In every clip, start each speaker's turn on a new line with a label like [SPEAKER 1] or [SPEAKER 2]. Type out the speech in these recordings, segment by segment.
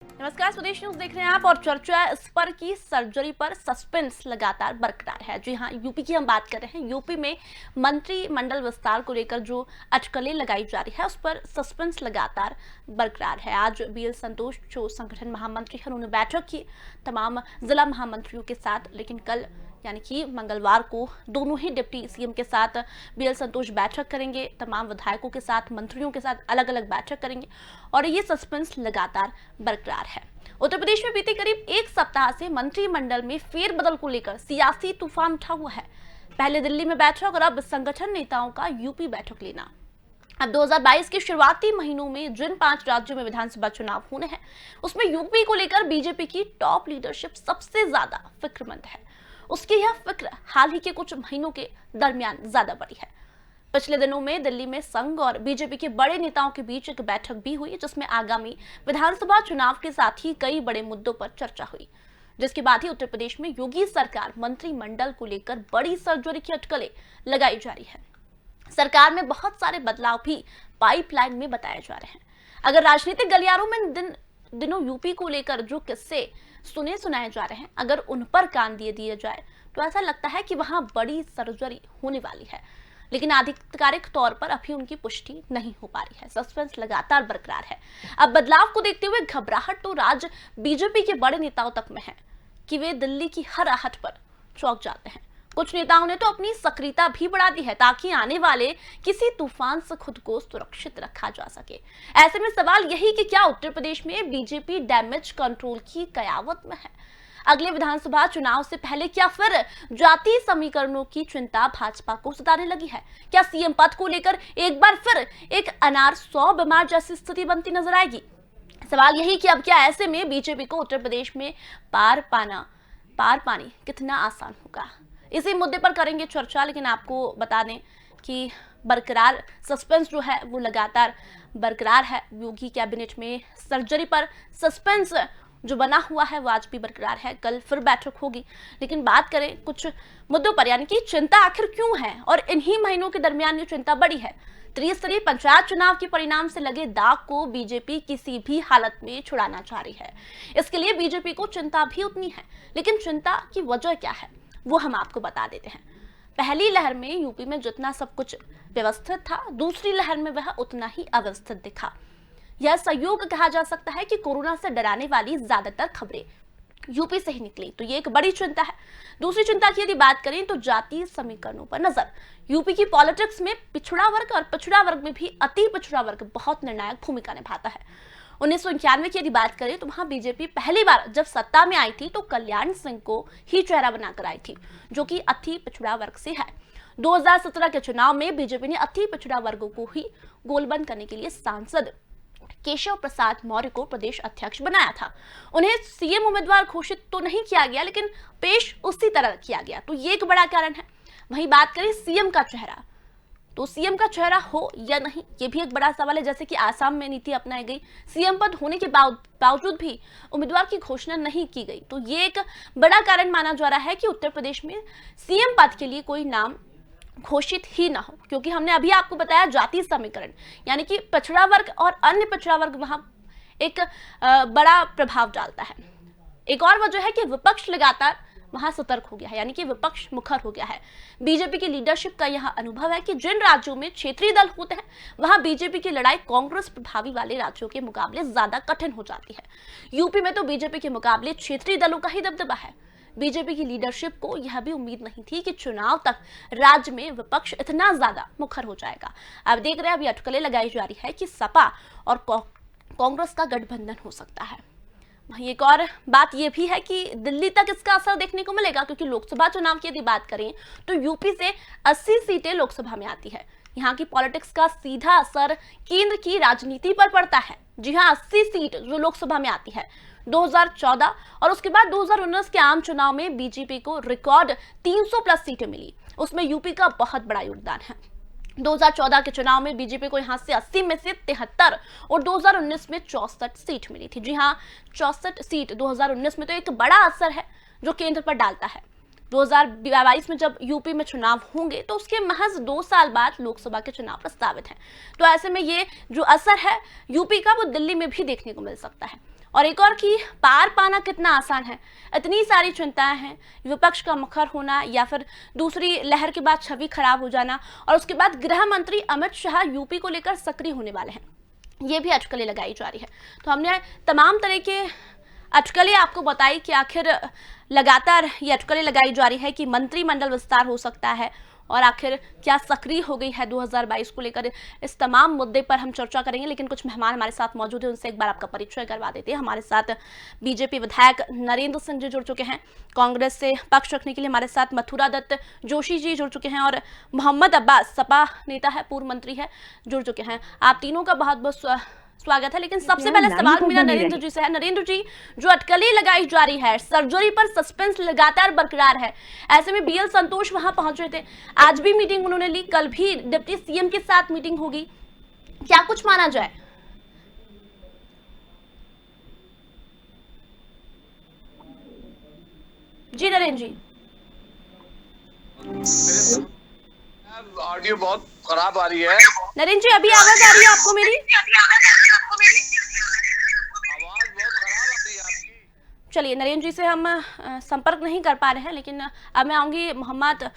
[SPEAKER 1] नमस्कार, स्वदेश न्यूज देख रहे हैं आप और चर्चा इस पर की सर्जरी पर सस्पेंस लगातार बरकरार है। जी हां, यूपी की हम बात कर रहे हैं। यूपी में मंत्रिमंडल विस्तार को लेकर जो अटकलें लगाई जा रही है उस पर सस्पेंस लगातार बरकरार है। आज बीएल संतोष जो संगठन महामंत्री हैं उन्होंने बैठक की तमाम जिला महामंत्रियों के साथ, लेकिन कल यानी कि मंगलवार को दोनों ही डिप्टी सीएम के साथ बीएल संतोष बैठक करेंगे, तमाम विधायकों के साथ, मंत्रियों के साथ अलग अलग बैठक करेंगे और ये सस्पेंस लगातार बरकरार है। उत्तर प्रदेश में बीते करीब एक सप्ताह से मंत्रिमंडल में फेरबदल को लेकर सियासी तूफान उठा हुआ है। पहले दिल्ली में बैठक और अब संगठन नेताओं का यूपी बैठक लेना। अब 2022 के शुरुआती महीनों में जिन 5 राज्यों में विधानसभा चुनाव होने हैं उसमें यूपी को लेकर बीजेपी की टॉप लीडरशिप सबसे ज्यादा फिक्रमंद है। उसकी यह फिक्र हाल ही के कुछ महीनों के दरमियान ज्यादा बढ़ी है। पिछले दिनों में दिल्ली में संघ और बीजेपी के बड़े नेताओं के बीच एक बैठक भी हुई जिसमें आगामी विधानसभा चुनाव के साथ ही कई बड़े मुद्दों पर चर्चा हुई, जिसके बाद ही उत्तर प्रदेश में योगी सरकार मंत्रिमंडल को लेकर बड़ी सर्जरी की अटकलें लगाई जा रही है। सरकार में बहुत सारे बदलाव भी पाइपलाइन में बताए जा रहे हैं। अगर राजनीतिक गलियारों में दिनों यूपी को लेकर जो किस्से सुनाए जा रहे हैं, अगर उन पर कान दिए जाए तो ऐसा लगता है कि वहां बड़ी सर्जरी होने वाली है, लेकिन आधिकारिक तौर पर अभी उनकी पुष्टि नहीं हो पा रही है। सस्पेंस लगातार बरकरार है। अब बदलाव को देखते हुए घबराहट तो राज्य बीजेपी के बड़े नेताओं तक में है कि वे दिल्ली की हर आहट पर चौंक जाते हैं। कुछ नेताओं ने तो अपनी सक्रियता भी बढ़ा दी है ताकि आने वाले किसी तूफान से खुद को सुरक्षित रखा जा सके। ऐसे में सवाल यही कि क्या उत्तर प्रदेश में बीजेपी डैमेज कंट्रोल की कयावत में है? अगले विधानसभा चुनाव से पहले क्या फिर जातीय समीकरणों की चिंता भाजपा को सताने लगी है? क्या सीएम पद को लेकर एक बार फिर एक अनार 100 बीमार जैसी स्थिति बनती नजर आएगी? सवाल यही कि अब क्या ऐसे में बीजेपी को उत्तर प्रदेश में पार पानी कितना आसान होगा? इसी मुद्दे पर करेंगे चर्चा, लेकिन आपको बता दें कि बरकरार सस्पेंस जो है वो लगातार बरकरार है। योगी कैबिनेट में सर्जरी पर सस्पेंस जो बना हुआ है वो आज भी बरकरार है। कल फिर बैठक होगी, लेकिन बात करें कुछ मुद्दों पर, यानी कि चिंता आखिर क्यों है और इन्हीं महीनों के दरमियान ये चिंता बढ़ी है। त्रिस्तरीय पंचायत चुनाव के परिणाम से लगे दाग को बीजेपी किसी भी हालत में छुड़ाना चाह रही है। इसके लिए बीजेपी को चिंता भी उतनी है, लेकिन चिंता की वजह क्या है वो हम आपको बता देते हैं। पहली लहर में यूपी में जितना सब कुछ व्यवस्थित था, दूसरी लहर में वह उतना ही अव्यवस्थित दिखा। यह संयोग कहा जा सकता है कि कोरोना से डराने वाली ज्यादातर खबरें यूपी से ही निकली, तो ये एक बड़ी चिंता है। दूसरी चिंता की यदि बात करें तो जातीय समीकरणों पर नजर। यूपी की पॉलिटिक्स में पिछड़ा वर्ग और पिछड़ा वर्ग में भी अति पिछड़ा वर्ग बहुत निर्णायक भूमिका निभाता है। 1991 की यदि बात करें तो वहां बीजेपी पहली बार जब सत्ता में आई थी तो कल्याण सिंह को ही चेहरा बनाकर आई थी, जो कि अति पिछड़ा वर्ग से है। 2017 के चुनाव में बीजेपी ने अति पिछड़ा वर्गों को ही गोलबंद करने के लिए सांसद केशव प्रसाद मौर्य को प्रदेश अध्यक्ष बनाया था। उन्हें सीएम उम्मीदवार घोषित तो नहीं किया गया, लेकिन पेश उसी तरह किया गया, तो ये एक बड़ा कारण है। वहीं बात करें सीएम का चेहरा, तो सीएम का चेहरा हो या नहीं ये भी एक बड़ा सवाल है। जैसे कि आसाम में नीति अपनाई गई, सीएम पद होने के बावजूद भी उम्मीदवार की घोषणा नहीं की गई, तो ये एक बड़ा कारण माना जा रहा है कि उत्तर प्रदेश में सीएम पद के लिए कोई नाम घोषित ही ना हो, क्योंकि हमने अभी आपको बताया जातीय समीकरण, यानी कि पिछड़ा वर्ग और अन्य पिछड़ा वर्ग वहां एक बड़ा प्रभाव डालता है। एक और वजह है कि विपक्ष लगातार वहां सतर्क हो गया है, यानी कि विपक्ष मुखर हो गया है। बीजेपी की लीडरशिप का यह अनुभव है कि जिन राज्यों में क्षेत्रीय दल होते हैं वहां बीजेपी की लड़ाई कांग्रेस प्रभावी वाले राज्यों के मुकाबले ज्यादा कठिन हो जाती है। यूपी में तो बीजेपी के मुकाबले क्षेत्रीय दलों का ही दबदबा है। बीजेपी की लीडरशिप को यह भी उम्मीद नहीं थी कि चुनाव तक राज्य में विपक्ष इतना ज्यादा मुखर हो जाएगा। अब देख रहे हैं, अभी अटकलें लगाई जा रही है कि सपा और कांग्रेस का गठबंधन हो सकता है। वहीं एक और बात यह भी है कि दिल्ली तक इसका असर देखने को मिलेगा, क्योंकि लोकसभा चुनाव की यदि बात करें तो यूपी से 80 सीटें लोकसभा में आती है। यहाँ की पॉलिटिक्स का सीधा असर केंद्र की राजनीति पर पड़ता है। जी हाँ, 80 सीट जो लोकसभा में आती है 2014 और उसके बाद 2019 के आम चुनाव में बीजेपी को रिकॉर्ड 300 प्लस सीटें मिली, उसमें यूपी का बहुत बड़ा योगदान है। 2014 के चुनाव में बीजेपी को यहां से 80 में से 73 और 2019 में 64 सीट मिली थी। जी हां, 64 सीट 2019 में तो एक बड़ा असर है जो केंद्र पर डालता है। 2022 में जब यूपी में चुनाव होंगे तो उसके महज 2 साल बाद लोकसभा के चुनाव प्रस्तावित हैं। तो ऐसे में ये जो असर है यूपी का वो दिल्ली में भी देखने को मिल सकता है। और एक और कि पार पाना कितना आसान है। इतनी सारी चिंताएं हैं, विपक्ष का मुखर होना या फिर दूसरी लहर के बाद छवि खराब हो जाना, और उसके बाद गृह मंत्री अमित शाह यूपी को लेकर सक्रिय होने वाले हैं, ये भी अटकलें लगाई जा रही है। तो हमने तमाम तरह के अटकलें आपको बताई कि आखिर लगातार ये अटकलें लगाई जा रही है कि मंत्रिमंडल विस्तार हो सकता है, और आखिर क्या सक्रिय हो गई है 2022 को लेकर। इस तमाम मुद्दे पर हम चर्चा करेंगे, लेकिन कुछ मेहमान हमारे साथ मौजूद हैं, उनसे एक बार आपका परिचय करवा देते हैं। हमारे साथ बीजेपी विधायक नरेंद्र सिंह जी जुड़ चुके हैं, कांग्रेस से पक्ष रखने के लिए हमारे साथ मथुरा दत्त जोशी जी जुड़ चुके हैं, और मोहम्मद अब्बास सपा नेता है, पूर्व मंत्री है, जुड़ चुके हैं। आप तीनों का बहुत बहुत स्वागत है। लेकिन सबसे पहले सवाल मेरा नरेंद्र जी से है। नरेंद्र जी, जो अटकलें लगाई जा रही है, सर्जरी पर सस्पेंस लगातार बरकरार है, ऐसे में बीएल संतोष वहां पहुंचे थे, आज भी मीटिंग उन्होंने ली, कल भी डिप्टी सीएम के साथ मीटिंग होगी, क्या कुछ माना जाए? जी नरेंद्र जी।
[SPEAKER 2] ऑडियो बहुत खराब आ रही है।
[SPEAKER 1] नरेंद्र जी, अभी आवाज आ रही है आपको मेरी?
[SPEAKER 2] आवाज बहुत खराब आ रही है आपकी।
[SPEAKER 1] चलिए, नरेंद्र जी से हम संपर्क नहीं कर पा रहे हैं, लेकिन अब मैं आऊंगी। मोहम्मद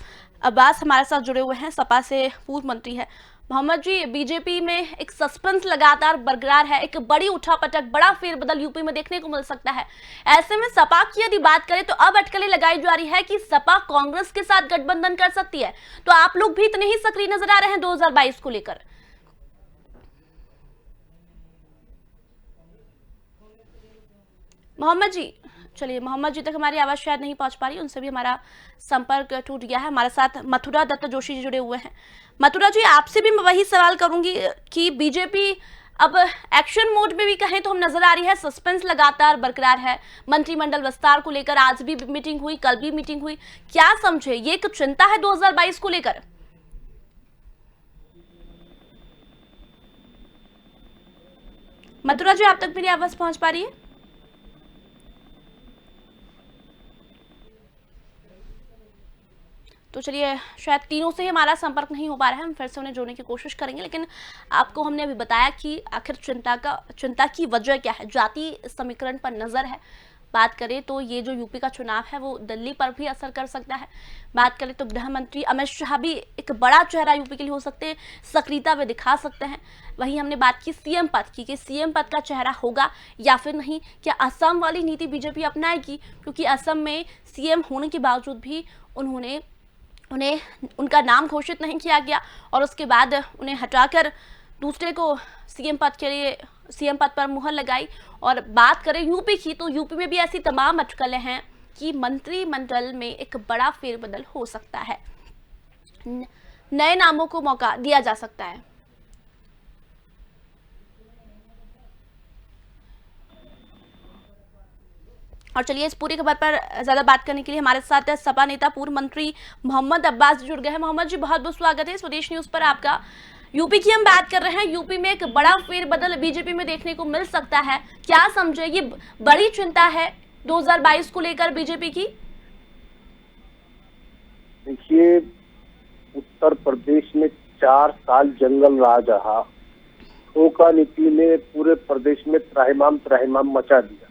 [SPEAKER 1] अब्बास हमारे साथ जुड़े हुए हैं, सपा से पूर्व मंत्री है। मोहम्मद जी, बीजेपी में एक सस्पेंस लगातार बरकरार है, एक बड़ी उठापटक, बड़ा फेरबदल यूपी में देखने को मिल सकता है। ऐसे में सपा की यदि बात करें तो अब अटकलें लगाई जा रही है कि सपा कांग्रेस के साथ गठबंधन कर सकती है, तो आप लोग भी इतने ही सक्रिय नजर आ रहे हैं 2022 को लेकर? मोहम्मद जी, चलिए, मोहम्मद जी तक हमारी आवाज शायद नहीं पहुंच पा रही, उनसे भी हमारा संपर्क टूट गया है। हमारे साथ मथुरा दत्त जोशी जी जुड़े हुए हैं। मथुरा जी, आपसे भी मैं वही सवाल करूंगी कि बीजेपी अब एक्शन मोड में भी कहें तो हम नजर आ रही है, सस्पेंस लगातार बरकरार है, मंत्रिमंडल विस्तार को लेकर आज भी मीटिंग हुई, कल भी मीटिंग हुई, क्या समझे, ये एक चिंता है 2022 को लेकर? मथुरा जी, आप तक मेरी आवाज पहुंच पा रही है? तो चलिए, शायद तीनों से ही हमारा संपर्क नहीं हो पा रहा है, हम फिर से उन्हें जोड़ने की कोशिश करेंगे। लेकिन आपको हमने अभी बताया कि आखिर चिंता की वजह क्या है। जाति समीकरण पर नजर है। बात करें तो ये जो यूपी का चुनाव है वो दिल्ली पर भी असर कर सकता है। बात करें तो गृह मंत्री अमित शाह भी एक बड़ा चेहरा यूपी के लिए हो सकते हैं, सक्रियता वे दिखा सकते हैं। वहीं हमने बात की सीएम पद की, कि सीएम पद का चेहरा होगा या फिर नहीं। क्या असम वाली नीति बीजेपी अपनाएगी, क्योंकि असम में सीएम होने के बावजूद भी उन्हें उनका नाम घोषित नहीं किया गया, और उसके बाद उन्हें हटाकर दूसरे को सीएम पद पर मुहर लगाई। और बात करें यूपी की, तो यूपी में भी ऐसी तमाम अटकलें हैं कि मंत्रिमंडल में एक बड़ा फेरबदल हो सकता है, नए नामों को मौका दिया जा सकता है। और चलिए, इस पूरी खबर पर ज्यादा बात करने के लिए हमारे साथ सपा नेता पूर्व मंत्री मोहम्मद अब्बास जुड़ गए हैं। मोहम्मद जी, बहुत बहुत स्वागत है स्वदेश न्यूज पर आपका। यूपी की हम बात कर रहे हैं, यूपी में एक बड़ा फेरबदल बीजेपी में देखने को मिल सकता है, क्या समझे, ये बड़ी चिंता है 2022 को लेकर बीजेपी की?
[SPEAKER 3] देखिए, उत्तर प्रदेश में 4 साल जंगल राज रहा, ठोका नीति ने पूरे प्रदेश में त्राहिमाम मचा दिया।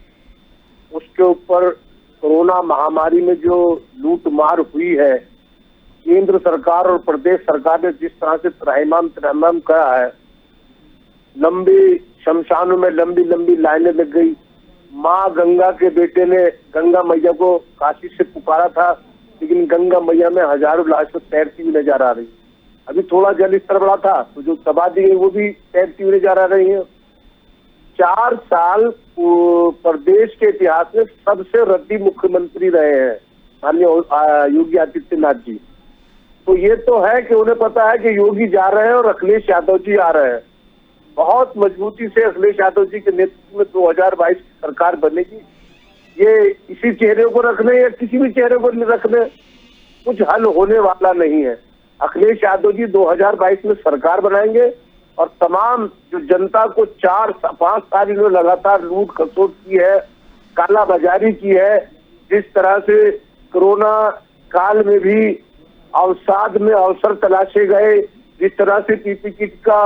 [SPEAKER 3] उसके ऊपर कोरोना महामारी में जो लूटमार हुई है, केंद्र सरकार और प्रदेश सरकार ने जिस तरह से त्राहिमाम करा है, लंबी शमशानों में लंबी लंबी लाइनें लग गई। माँ गंगा के बेटे ने गंगा मैया को काशी से पुकारा था, लेकिन गंगा मैया में हजारों लाशें तैरती हुई नजर आ रही। अभी थोड़ा जल स्तर बढ़ा था तो जो तबाह दी गई वो भी तैरती हुई नजर आ रही है। 4 साल प्रदेश के इतिहास में सबसे रद्दी मुख्यमंत्री रहे हैं माननीय योगी आदित्यनाथ जी। तो ये तो है कि उन्हें पता है कि योगी जा रहे हैं और अखिलेश यादव जी आ रहे हैं। बहुत मजबूती से अखिलेश यादव जी के नेतृत्व में 2022 की सरकार बनेगी। ये इसी चेहरे को रखने या किसी भी चेहरे को रखने कुछ हल होने वाला नहीं है। अखिलेश यादव जी 2022 में सरकार बनाएंगे और तमाम जो जनता को 4-5 साल इन्होंने लगातार लूट खसोट की है, कालाबाजारी की है, जिस तरह से कोरोना काल में भी अवसाद में अवसर तलाशे गए, जिस तरह से पीपी किट का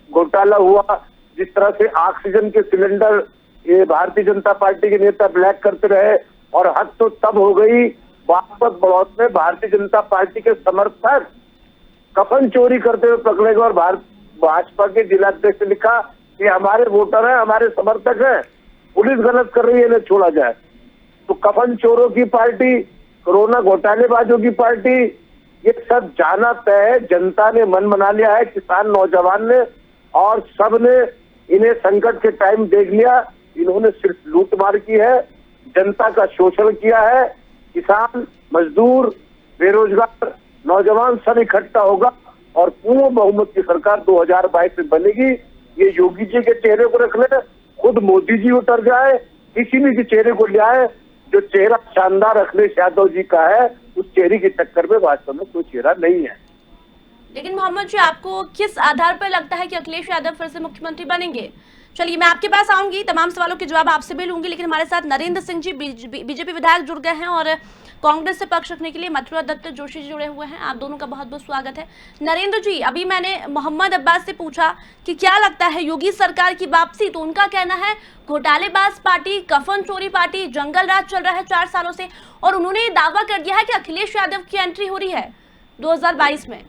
[SPEAKER 3] घोटाला हुआ, जिस तरह से ऑक्सीजन के सिलेंडर ये भारतीय जनता पार्टी के नेता ब्लैक करते रहे। और हद तो तब हो गई बागपत बड़ौत में भारतीय जनता पार्टी के समर्थक कफन चोरी करते हुए पकड़े गए और भाजपा के जिलाध्यक्ष ने लिखा कि हमारे वोटर हैं, हमारे समर्थक हैं, पुलिस गलत कर रही है, इन्हें छोड़ा जाए। तो कफन चोरों की पार्टी, कोरोना घोटालेबाजों की पार्टी, ये सब जाना तय है। जनता ने मन बना लिया है, किसान नौजवान ने, और सब ने इन्हें संकट के टाइम देख लिया। इन्होंने सिर्फ लूटमार की है, जनता का शोषण किया है। किसान, मजदूर, बेरोजगार, नौजवान सब इकट्ठा होगा और पूर्ण बहुमत की सरकार 2022 में बनेगी। ये योगी जी के चेहरे को रख ले, खुद मोदी जी उतर जाए, किसी भी के चेहरे को ले आए। जो चेहरा शानदार अखिलेश यादव जी का है, उस चेहरे के चक्कर में वास्तव में कोई चेहरा नहीं है।
[SPEAKER 1] लेकिन मोहम्मद जी, आपको किस आधार पर लगता है कि अखिलेश यादव फिर से मुख्यमंत्री बनेंगे? चलिए, मैं आपके पास आऊंगी, तमाम सवालों के जवाब आपसे भी लूंगी, लेकिन हमारे साथ नरेंद्र सिंह जी बीजेपी विधायक जुड़ गए हैं और कांग्रेस से पक्ष रखने के लिए मथुरा दत्त जोशी जी जुड़े हुए हैं। आप दोनों का बहुत बहुत स्वागत है। नरेंद्र जी, अभी मैंने मोहम्मद अब्बास से पूछा कि क्या लगता है योगी सरकार की वापसी, तो उनका कहना है घोटालेबाज पार्टी, कफन चोरी पार्टी, जंगल राज चल रहा है 4 सालों से, और उन्होंने ये दावा कर दिया है कि अखिलेश यादव की एंट्री हो रही है 2022 में।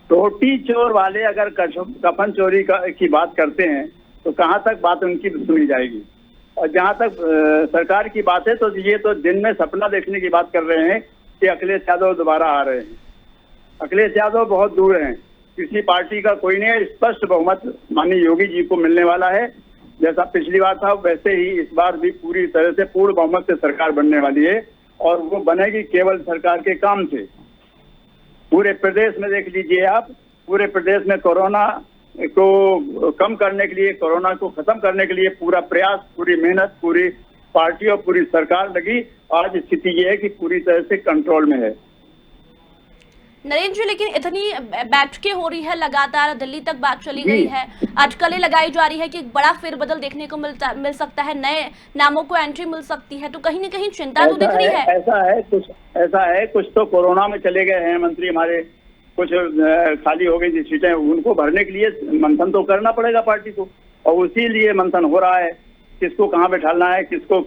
[SPEAKER 4] रोटी चोर वाले अगर कफन चोरी की बात करते हैं तो कहाँ तक बात उनकी सुनी जाएगी? और जहाँ तक सरकार की बात है तो ये तो दिन में सपना देखने की बात कर रहे हैं कि अखिलेश यादव दोबारा आ रहे हैं। अखिलेश यादव बहुत दूर हैं, किसी पार्टी का कोई नहीं है। स्पष्ट बहुमत माननीय योगी जी को मिलने वाला है। जैसा पिछली बार था वैसे ही इस बार भी पूरी तरह से पूर्ण बहुमत से सरकार बनने वाली है, और वो बनेगी केवल सरकार के काम से। पूरे प्रदेश में देख लीजिए आप, पूरे प्रदेश में कोरोना को कम करने के लिए, कोरोना को खत्म करने के लिए पूरा प्रयास, पूरी मेहनत, पूरी पार्टी और पूरी सरकार लगी। आज स्थिति ये है कि पूरी तरह से कंट्रोल में है।
[SPEAKER 1] नरेंद्र जी, लेकिन इतनी बैठकें हो रही है लगातार, दिल्ली तक बात चली गई है, अटकलें लगाई जा रही है कि बड़ा फेरबदल देखने को मिल सकता है, नए नामों को एंट्री मिल सकती है, तो कहीं ना कहीं चिंता तो दिख रही है।
[SPEAKER 4] ऐसा है कुछ तो कोरोना में चले गए हैं मंत्री हमारे, कुछ खाली हो गई थी सीटें, उनको भरने के लिए मंथन तो करना पड़ेगा पार्टी को, और उसी लिए मंथन हो रहा है किसको कहाँ बैठाना है, किसको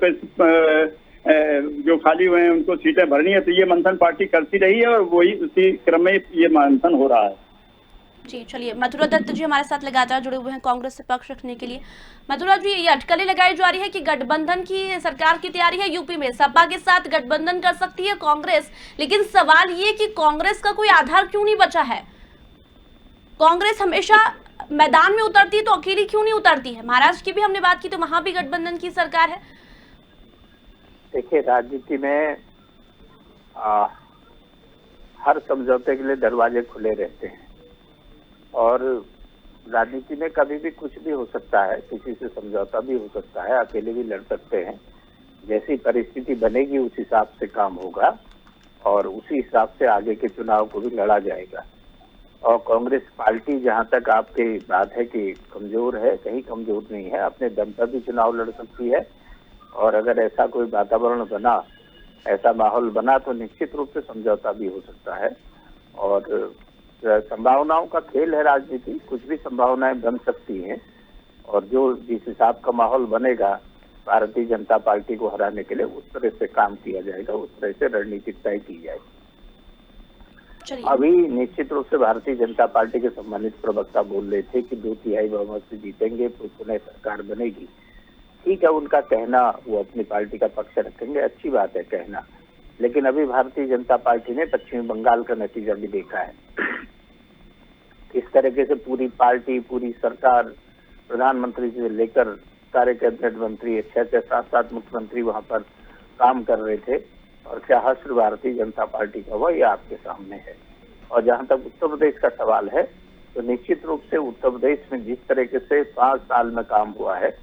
[SPEAKER 4] जो खाली हुए हैं उनको सीटें भरनी है। तो ये मंथन पार्टी करती रही है और वही उसी क्रम में ये मंथन हो रहा है।
[SPEAKER 1] जी, चलिए, मथुरा दत्त जी हमारे साथ लगातार जुड़े हुए हैं कांग्रेस से पक्ष रखने के लिए। मथुरा जी, ये अटकलें लगाई जा रही है कि गठबंधन की सरकार की तैयारी है यूपी में, सपा के साथ गठबंधन कर सकती है कांग्रेस, लेकिन सवाल ये कि कांग्रेस का कोई आधार क्यों नहीं बचा है? कांग्रेस हमेशा मैदान में उतरती है तो अकेली क्यों नहीं उतरती है? महाराष्ट्र की भी हमने बात की तो वहां भी गठबंधन की सरकार है।
[SPEAKER 5] देखिए, राजनीति में हर समझौते के लिए दरवाजे खुले रहते हैं, और राजनीति में कभी भी कुछ भी हो सकता है, किसी से समझौता भी हो सकता है, अकेले भी लड़ सकते हैं। जैसी परिस्थिति बनेगी उस हिसाब से काम होगा और उसी हिसाब से आगे के चुनाव को भी लड़ा जाएगा। और कांग्रेस पार्टी, जहां तक आपकी बात है कि कमजोर है, कहीं कमजोर नहीं है, अपने दम पर भी चुनाव लड़ सकती है। और अगर ऐसा कोई वातावरण बना, ऐसा माहौल बना, तो निश्चित रूप से समझौता भी हो सकता है। और संभावनाओं का खेल है राजनीति, कुछ भी संभावनाएं बन सकती हैं, और जो जिस हिसाब का माहौल बनेगा भारतीय जनता पार्टी को हराने के लिए, उस तरह से काम किया जाएगा, उस तरह से रणनीति तय की जाएगी। अभी निश्चित रूप से भारतीय जनता पार्टी के सम्मानित प्रवक्ता बोल रहे थे कि 2/3 बहुमत से जीतेंगे तो पुनः सरकार बनेगी। ठीक है, उनका कहना, वो अपनी पार्टी का पक्ष रखेंगे, अच्छी बात है कहना, लेकिन अभी भारतीय जनता पार्टी ने पश्चिमी बंगाल का नतीजा भी देखा है। इस तरीके से पूरी पार्टी, पूरी सरकार, प्रधानमंत्री से लेकर सारे कैबिनेट मंत्री, 6-6, 7-7 मुख्यमंत्री वहां पर काम कर रहे थे, और क्या हश्र भारतीय जनता पार्टी का हुआ, ये आपके सामने है। और जहां तक उत्तर प्रदेश का सवाल है, तो निश्चित रूप से उत्तर प्रदेश में जिस तरीके से 5 साल में काम हुआ है,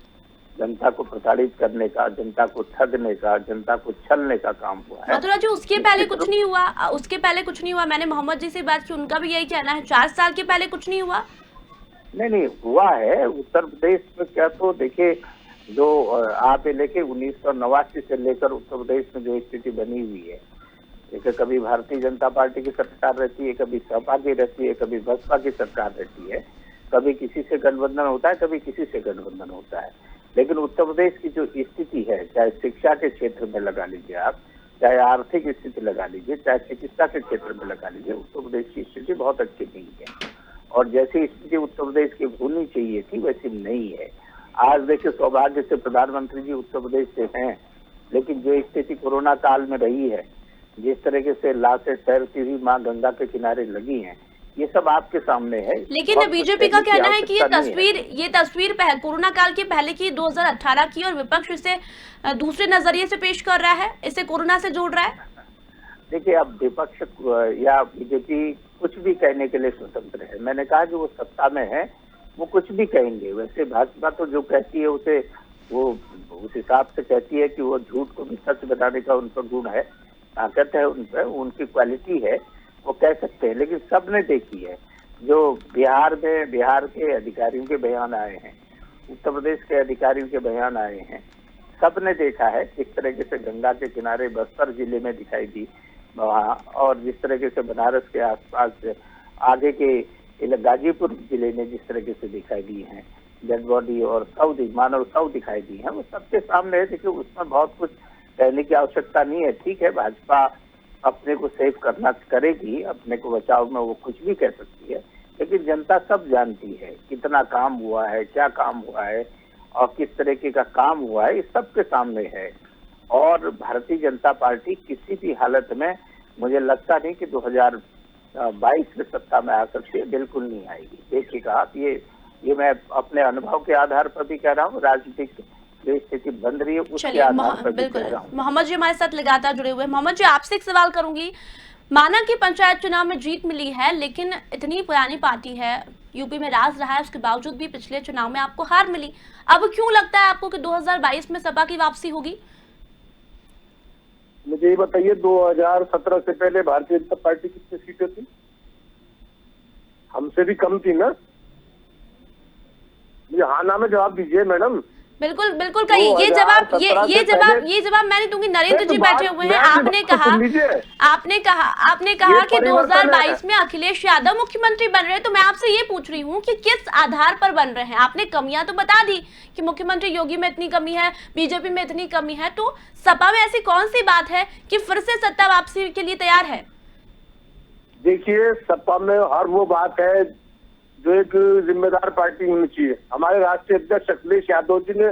[SPEAKER 5] जनता को प्रताड़ित करने का, जनता को ठगने का, जनता को छलने का काम हुआ है।
[SPEAKER 1] मथुरा जी, उसके पहले कुछ नहीं हुआ, उसके पहले कुछ नहीं हुआ। मैंने मोहम्मद जी से बात की, उनका भी यही कहना है 4 साल के पहले कुछ नहीं हुआ।
[SPEAKER 5] नहीं हुआ है उत्तर प्रदेश में। क्या तो देखिए, जो आप लेके 1989 से लेकर उत्तर प्रदेश में जो स्थिति बनी हुई है, जैसे कभी भारतीय जनता पार्टी की सरकार रहती है, कभी सपा की रहती है, कभी बसपा की सरकार रहती है, कभी किसी से गठबंधन होता है, कभी किसी से गठबंधन होता है, लेकिन उत्तर प्रदेश की जो स्थिति है, चाहे शिक्षा के क्षेत्र में लगा लीजिए आप, चाहे आर्थिक स्थिति लगा लीजिए, चाहे चिकित्सा के क्षेत्र में लगा लीजिए, उत्तर प्रदेश की स्थिति बहुत अच्छी नहीं है। और जैसी स्थिति उत्तर प्रदेश की होनी चाहिए थी वैसी नहीं है। आज देखिए, सौभाग्य से प्रधानमंत्री जी उत्तर प्रदेश से हैं, लेकिन जो स्थिति कोरोना काल में रही है, जिस तरीके से लाशें तैरती हुई माँ गंगा के किनारे लगी हैं, ये सब आपके सामने है।
[SPEAKER 1] लेकिन बीजेपी का कहना है कि ये तस्वीर कोरोना काल के पहले की 2018 की, और विपक्ष इसे दूसरे नजरिए से पेश कर रहा है, इसे कोरोना से जोड़ रहा है।
[SPEAKER 5] देखिए, अब विपक्ष या बीजेपी कुछ भी कहने के लिए स्वतंत्र है। मैंने कहा जो वो सत्ता में है वो कुछ भी कहेंगे। वैसे भाजपा तो जो कहती है उसे वो उस हिसाब से कहती है कि वो झूठ को भी सच बताने का उन पर गुण है, ताकत है उन पर, उनकी क्वालिटी है, वो कह सकते हैं। लेकिन सबने देखी है, जो बिहार के अधिकारियों के बयान आए हैं, उत्तर प्रदेश के अधिकारियों के बयान आए हैं, सबने देखा है किस तरीके से गंगा के किनारे बस्तर जिले में दिखाई दी वहाँ, और जिस तरीके से बनारस के आसपास आगे के गाजीपुर जिले में जिस तरीके से दिखाई दी है डेड बॉडी और मानव शव दिखाई दी है, वो सबके सामने है। देखिए, उसमें बहुत कुछ कहने की आवश्यकता नहीं है। ठीक है, भाजपा अपने को सेफ करना करेगी, अपने को बचाव में वो कुछ भी कह सकती है, लेकिन जनता सब जानती है कितना काम हुआ है, क्या काम हुआ है और किस तरीके का काम हुआ है, ये सबके सामने है। और भारतीय जनता पार्टी किसी भी हालत में, मुझे लगता नहीं कि 2022 में सत्ता में आ सकती है, बिल्कुल नहीं आएगी। देखिएगा आप, ये मैं अपने अनुभव के आधार पर भी कह रहा हूँ, राजनीतिक जो स्थिति बन रही है उसके आधार पर भी कह रहा हूँ।
[SPEAKER 1] मोहम्मद जी हमारे साथ लगातार जुड़े हुए हैं। मोहम्मद जी, आपसे एक सवाल करूंगी। माना कि पंचायत चुनाव में जीत मिली है, लेकिन इतनी पुरानी पार्टी है, यूपी में राज रहा है, उसके बावजूद भी पिछले चुनाव में आपको हार मिली। अब क्यों लगता है आपको कि 2022 में सपा की वापसी होगी?
[SPEAKER 3] मुझे ये बताइए, 2017 से पहले भारतीय जनता पार्टी कितनी सीटें थी? हमसे भी कम थी ना। मुझे हाँ ना में जवाब दीजिए मैडम।
[SPEAKER 1] बिल्कुल बिल्कुल कहिए। ये जवाब मैं नहीं दूंगी। नरेंद्र जी बैठे हुए हैं। आपने कहा कि 2022 में अखिलेश यादव मुख्यमंत्री बन रहे हैं, तो मैं आपसे ये पूछ रही हूँ कि किस आधार पर बन रहे हैं? आपने कमियां तो बता दी कि मुख्यमंत्री योगी में इतनी कमी है, बीजेपी में इतनी कमी है, तो सपा में ऐसी कौन सी बात है कि फिर से सत्ता वापसी के लिए तैयार है?
[SPEAKER 3] देखिए, सपा में हर वो बात है जो एक जिम्मेदार पार्टी होनी चाहिए। हमारे राष्ट्रीय अध्यक्ष अखिलेश यादव जी ने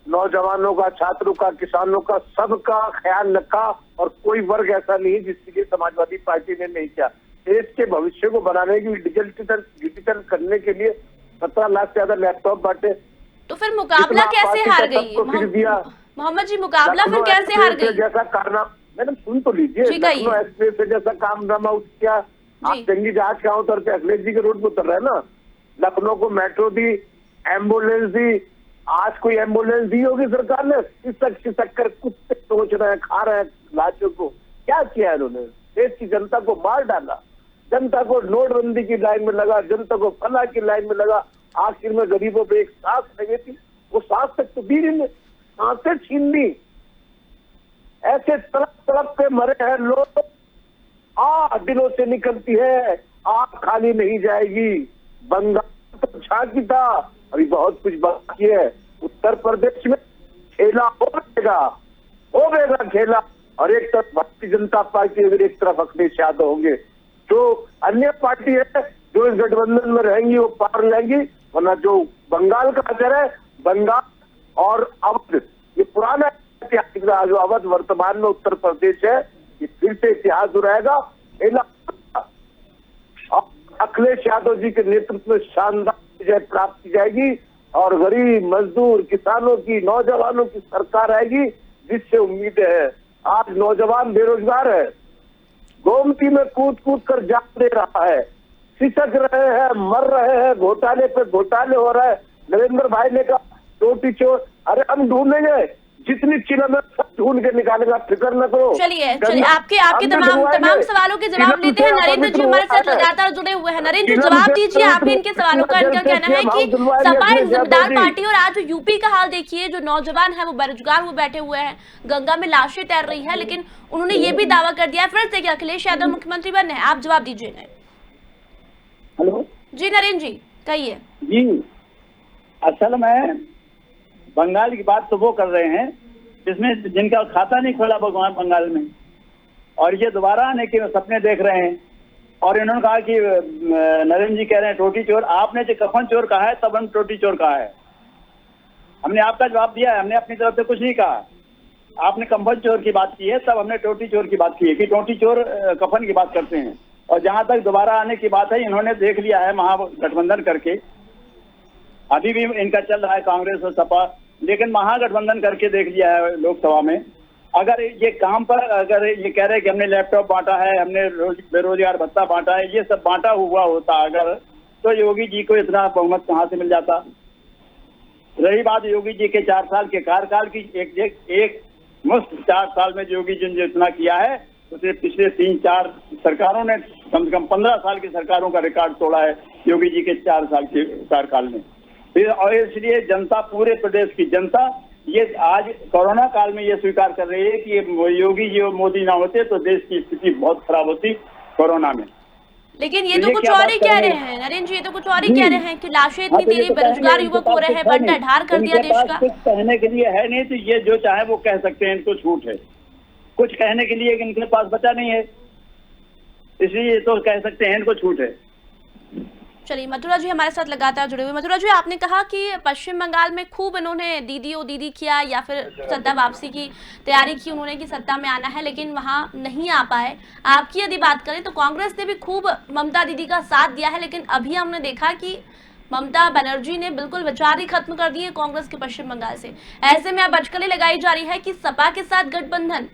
[SPEAKER 3] नौजवानों का, छात्रों का, किसानों का, सबका ख्याल रखा, और कोई वर्ग ऐसा नहीं है जिसके लिए समाजवादी पार्टी ने नहीं किया। देश के भविष्य को बनाने की, डिजिटल करने के लिए 17 लाख से ज्यादा लैपटॉप बांटे।
[SPEAKER 1] तो फिर मुकाबला कैसे हार गई मोहम्मद जी? मुकाबला फिर कैसे हार गई?
[SPEAKER 3] जैसा कारनामा, मैडम सुन तो लीजिए, लखनऊ एक्सप्रेस से जैसा कारनामा किया, आप जंगी जहाज के तौर पर अखिलेश जी के रोड पर उतर रहे हैं ना। लखनऊ को मेट्रो दी, एम्बुलेंस दी। आज कोई एम्बुलेंस दी होगी सरकार ने? खिसक कर कुत्ते सोच रहे हैं, खा रहे हैं लाशों को। क्या किया इन्होंने? देश की जनता को मार डाला, जनता को नोटबंदी की लाइन में लगा, जनता को फला की लाइन में लगा। आखिर में गरीबों पे एक सांस लगी थी, वो सांस तक तो दी नहीं, सांसें छीन ली। ऐसे तड़प पे मरे हैं लोग। दिलों से निकलती है, आग खाली नहीं जाएगी। बंगाल तो झांकी था, अभी बहुत कुछ बाकी है। उत्तर प्रदेश में खेला होगा खेला, और एक तरफ भारतीय जनता पार्टी और एक तरफ अखिलेश यादव होंगे। जो अन्य पार्टी है जो इस गठबंधन में रहेंगी वो पार लेंगी, वरना जो बंगाल का असर है, बंगाल और अवध, ये पुराना ऐतिहासिक रहा। जो अवध वर्तमान में उत्तर प्रदेश है, ये फिर से इतिहास दोहराएगा। अखिलेश यादव जी के नेतृत्व में शानदार विजय प्राप्त की जाएगी, और गरीब, मजदूर, किसानों की, नौजवानों की सरकार आएगी, जिससे उम्मीदें हैं। आज नौजवान बेरोजगार है, गोमती में कूद कर जान दे रहा है, सिसक रहे हैं, मर रहे हैं, घोटाले पे घोटाले हो रहा है। नरेंद्र भाई ने कहा चोटी चोर, अरे हम ढूंढेंगे, जितनी चिलम है सब ढूंढ के निकालेगा, फिक्र न करो।
[SPEAKER 1] चलिए आपके तमाम सवालों के जवाब लेते हैं। नरेंद्र जी हमारे साथ लगातार जुड़े हुए हैं। नरेंद्र जी, जवाब दीजिए आप भी इनके सवालों का। इनका कहना है कि सपा एक जिम्मेदार पार्टी, और आज यूपी का हाल देखिए, जो नौजवान है वो बेरोजगार हुए बैठे हुए हैं, गंगा में लाशें तैर रही है, लेकिन उन्होंने ये भी दावा कर दिया फिर से कि अखिलेश यादव मुख्यमंत्री बने हैं। आप जवाब दीजिए।
[SPEAKER 4] हेलो
[SPEAKER 1] जी नरेंद्र जी, कहिए।
[SPEAKER 4] जी, असल में बंगाल की बात तो वो कर रहे हैं जिसमें जिनका खाता नहीं खोला भगवान बंगाल में, और ये दोबारा आने के सपने देख रहे हैं। और इन्होंने कहा कि नरेंद्र जी कह रहे हैं टोटी चोर, आपने जो कफन चोर कहा है तब हम टोटी चोर कहा है। हमने आपका जवाब दिया है, हमने अपनी तरफ से कुछ नहीं कहा। आपने कफन चोर की बात की है तब हमने टोटी चोर की बात की है कि टोटी चोर कफन की बात करते हैं। और जहां तक दोबारा आने की बात है, इन्होंने देख लिया है महागठबंधन करके, अभी भी इनका चल रहा है कांग्रेस और सपा, लेकिन महागठबंधन करके देख लिया है लोकसभा में। अगर ये काम पर अगर ये कह रहे हैं कि हमने लैपटॉप बांटा है, हमने बेरोजगार भत्ता बांटा है, ये सब बांटा हुआ होता अगर, तो योगी जी को इतना बहुमत कहाँ से मिल जाता। रही बात योगी जी के 4 साल के कार्यकाल की, एक मुफ्त 4 साल में योगी जी ने जितना किया है उसे पिछले 3-4 सरकारों ने कम से कम 15 साल की सरकारों का रिकॉर्ड तोड़ा है योगी जी के 4 साल के कार्यकाल में। फिर और इसलिए जनता, पूरे प्रदेश की जनता ये आज कोरोना काल में ये स्वीकार कर रही है कि योगी जी और मोदी ना होते तो देश की स्थिति बहुत खराब होती कोरोना में।
[SPEAKER 1] लेकिन ये तो कुछ और ही कह रहे हैं नरेंद्र जी, ये तो कुछ और ही कह रहे हैं कि लाशें इतनी तेरी, बेरोजगार युवक हो रहे हैं, बंटा ढार कर दिया देश का।
[SPEAKER 4] कुछ कहने के लिए है नहीं, तो ये जो चाहे वो कह सकते हैं, इनको छूट है। कुछ कहने के लिए इनके पास बचा नहीं है, इसलिए तो कह सकते हैं इनको छूट है।
[SPEAKER 1] चलिए, मथुरा जी हमारे साथ लगातार जुड़े हुए। मथुरा जी, आपने कहा कि पश्चिम बंगाल में खूब इन्होंने दीदी ओ दीदी किया या फिर सत्ता वापसी की तैयारी की उन्होंने कि सत्ता में आना है, लेकिन वहां नहीं आ पाए। आपकी यदि बात करें तो कांग्रेस ने भी खूब ममता दीदी का साथ दिया है, लेकिन अभी हमने देखा कि ममता बनर्जी ने बिल्कुल विचार ही खत्म कर दिए कांग्रेस के पश्चिम बंगाल से। ऐसे में अब अटकलें लगाई जा रही है कि सपा के साथ गठबंधन।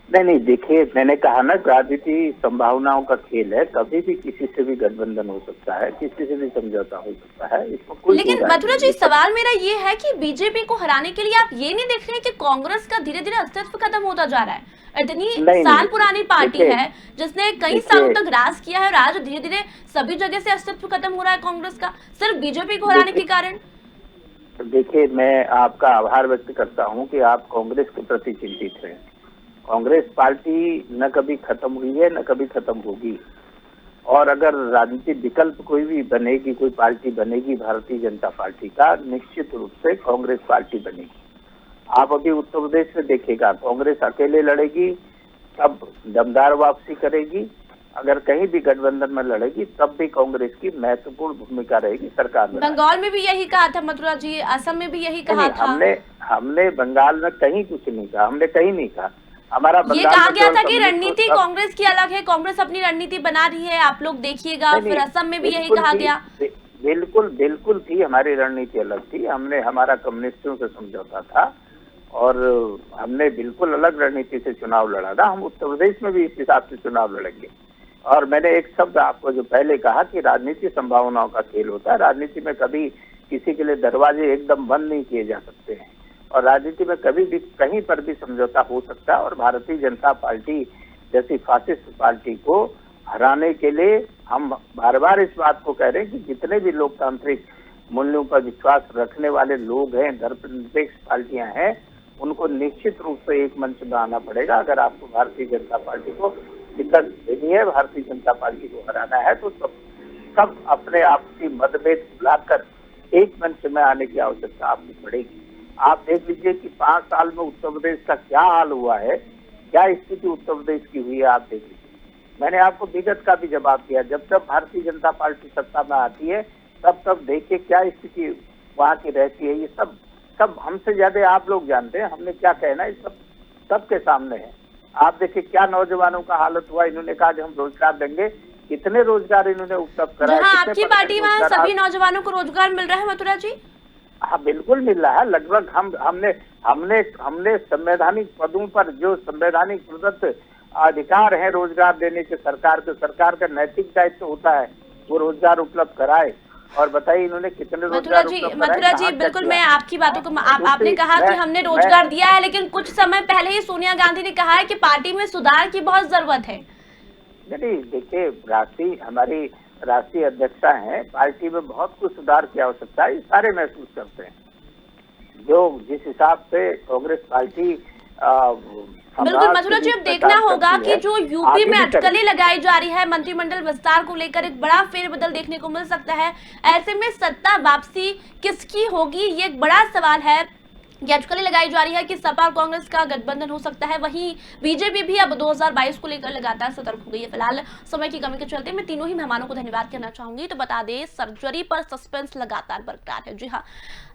[SPEAKER 5] नहीं, देखिए मैंने कहा ना, राजनीति संभावनाओं का खेल है, कभी भी किसी से भी गठबंधन हो सकता है, किसी से भी समझौता हो सकता है, इसमें कोई।
[SPEAKER 1] लेकिन मथुरा जी, सवाल मेरा ये है कि बीजेपी को हराने के लिए आप ये नहीं देख रहे कि कांग्रेस का धीरे धीरे अस्तित्व खत्म होता जा रहा है। इतनी साल पुरानी पार्टी है जिसने कई सालों तक राज किया है, और आज धीरे धीरे सभी जगह से अस्तित्व खत्म हो रहा है कांग्रेस का, सिर्फ बीजेपी को हराने के कारण।
[SPEAKER 5] देखिए, मैं आपका आभार व्यक्त करता हूँ कि आप कांग्रेस के प्रति चिंतित हैं। कांग्रेस पार्टी न कभी खत्म हुई है, न कभी खत्म होगी। और अगर राजनीतिक विकल्प कोई भी बनेगी, कोई पार्टी बनेगी भारतीय जनता पार्टी का, निश्चित रूप से कांग्रेस पार्टी बनेगी। आप अभी उत्तर प्रदेश में देखिएगा, कांग्रेस अकेले लड़ेगी तब दमदार वापसी करेगी, अगर कहीं भी गठबंधन में लड़ेगी तब भी कांग्रेस की महत्वपूर्ण भूमिका रहेगी सरकार में।
[SPEAKER 1] बंगाल में भी यही कहा था मथुरा जी, असम में भी यही कहा था।
[SPEAKER 5] हमने बंगाल में कहीं कुछ नहीं कहा, हमने कहीं नहीं कहा। हमारा
[SPEAKER 1] ये कहा गया था कि रणनीति कांग्रेस की अलग है, कांग्रेस अपनी रणनीति बना रही है, आप लोग देखिएगा। फिर असम में भी यही कहा गया।
[SPEAKER 5] बिल्कुल थी, हमारी रणनीति अलग थी। हमने हमारा कम्युनिस्टों से समझौता था और हमने बिल्कुल अलग रणनीति से चुनाव लड़ा था। हम उत्तर प्रदेश में भी इस हिसाब से चुनाव लड़ेंगे। और मैंने एक शब्द आपको जो पहले कहा कि राजनीति संभावनाओं का खेल होता है। राजनीति में कभी किसी के लिए दरवाजे एकदम बंद नहीं किए जा सकते हैं, और राजनीति में कभी भी कहीं पर भी समझौता हो सकता है। और भारतीय जनता पार्टी जैसी फासिस्ट पार्टी को हराने के लिए हम बार बार इस बात को कह रहे हैं कि जितने भी लोकतांत्रिक मूल्यों पर विश्वास रखने वाले लोग हैं, धर्मनिरपेक्ष पार्टियां हैं, उनको निश्चित रूप से एक मंच में आना पड़ेगा। अगर आपको भारतीय जनता पार्टी को दिक्कत देनी है, भारतीय जनता पार्टी को हराना है, तो सब अपने आपसी मतभेद भुलाकर एक मंच में आने की आवश्यकता आपको पड़ेगी। आप देख लीजिए कि 5 साल में उत्तर प्रदेश का क्या हाल हुआ है, क्या स्थिति उत्तर प्रदेश की हुई है, आप देख लीजिए। मैंने आपको विगत का भी जवाब दिया, जब जब भारतीय जनता पार्टी सत्ता में आती है तब देखिए क्या स्थिति वहाँ की रहती है। ये सब हमसे ज्यादा आप लोग जानते हैं, हमने क्या कहना है सबके सामने है। आप देखिए क्या नौजवानों का हालत हुआ, इन्होंने कहा कि हम रोजगार देंगे, कितने रोजगार इन्होंने उपलब्ध कराए।
[SPEAKER 1] आपकी पार्टी में सभी नौजवानों को रोजगार मिल रहा है मथुरा जी?
[SPEAKER 5] हाँ, बिल्कुल मिल रहा है। लगभग हमने संवैधानिक पदों पर जो संवैधानिक प्रदत्त अधिकार है रोजगार देने के, सरकार का नैतिक दायित्व होता है वो रोजगार उपलब्ध कराए। और बताइए इन्होंने कितने रोजगार
[SPEAKER 1] मथुरा जी बिल्कुल, मैं आपकी बातों को आपने कहा कि हमने रोजगार दिया है, लेकिन कुछ समय पहले ही सोनिया गांधी ने कहा है कि पार्टी में सुधार की बहुत जरूरत है।
[SPEAKER 5] नहीं, देखिए हमारी राष्ट्रीय अध्यक्षा हैं, पार्टी में बहुत कुछ सुधार की आवश्यकता है, सारे महसूस करते हैं। जो जिस हिसाब से कांग्रेस पार्टी
[SPEAKER 1] बिल्कुल मथुरा जी, अब देखना होगा कि जो यूपी में अटकलें लगाई जा रही है मंत्रिमंडल विस्तार को लेकर एक बड़ा फेरबदल देखने को मिल सकता है। ऐसे में सत्ता वापसी किसकी होगी, ये एक बड़ा सवाल है। ये अटकलें लगाई जा रही है कि सपा और कांग्रेस का गठबंधन हो सकता है, वहीं बीजेपी भी अब 2022 को लेकर लगातार सतर्क हो गई है। फिलहाल समय की कमी के चलते मैं तीनों ही मेहमानों को धन्यवाद करना चाहूंगी। तो बता दें, सर्जरी पर सस्पेंस लगातार बरकरार है। जी हाँ,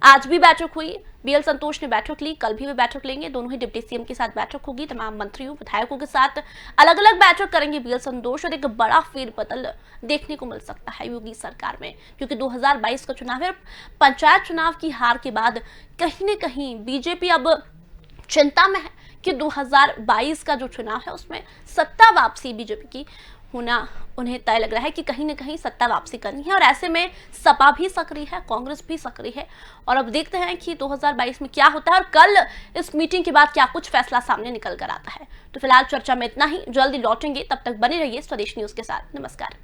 [SPEAKER 1] आज भी बैठक हुई, बीएल संतोष ने बैठक ली, कल भी वे बैठक लेंगे। दोनों ही डिप्टी सीएम के साथ बैठक होगी, तमाम मंत्रियों विधायकों के साथ अलग अलग बैठक करेंगे बीएल संतोष, और एक बड़ा फेरबदल देखने को मिल सकता है योगी सरकार में, क्योंकि 2022 का चुनाव है। पंचायत चुनाव की हार के बाद कहीं न कहीं बीजेपी अब चिंता में है कि 2022 का जो चुनाव है उसमें सत्ता वापसी बीजेपी की होना उन्हें तय लग रहा है कि कहीं ना कहीं सत्ता वापसी करनी है। और ऐसे में सपा भी सक्रिय है, कांग्रेस भी सक्रिय है, और अब देखते हैं कि 2022 में क्या होता है और कल इस मीटिंग के बाद क्या कुछ फैसला सामने निकल कर आता है। तो फिलहाल चर्चा में इतना ही, जल्दी लौटेंगे, तब तक बने रहिए स्वदेश न्यूज के साथ। नमस्कार।